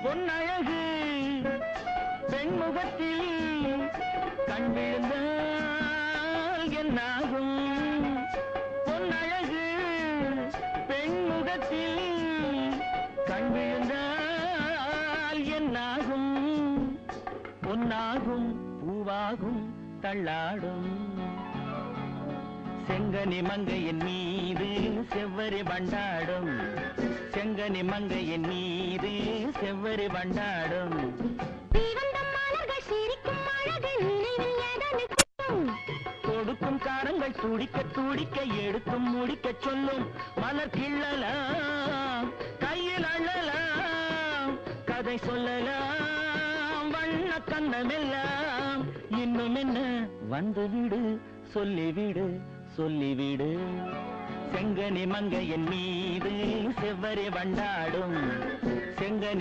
பொன்னழகு பெண்முகத்தில் கண் விழுந்தால் என்னாகும் பொன்னழகு பெண்முகத்தில் கண் விழுந்தால் என்னாகும் பொன்னாகும் பூவாகும் தள்ளாடும் செங்கனி மங்கையின் மீது செவ்வரி வண்டாடும் செங்கனி மங்கையின் மீது செவ்வரி வண்டாடும் கொடுக்கும் காரங்கள் துடிக்க துடிக்க எடுத்தும் முடிக்க சொல்லும் மலர் கிள்ளலாம் கையில் அள்ளலாம் கதை சொல்லலாம் வண்ண கண்ணமெல்லாம் இன்னும் என்ன வந்துவிடு சொல்லிவிடு சொல்லிவிடு செங்கனி மங்கையின் மீது செவ்வரி வண்டாடும் செங்கனி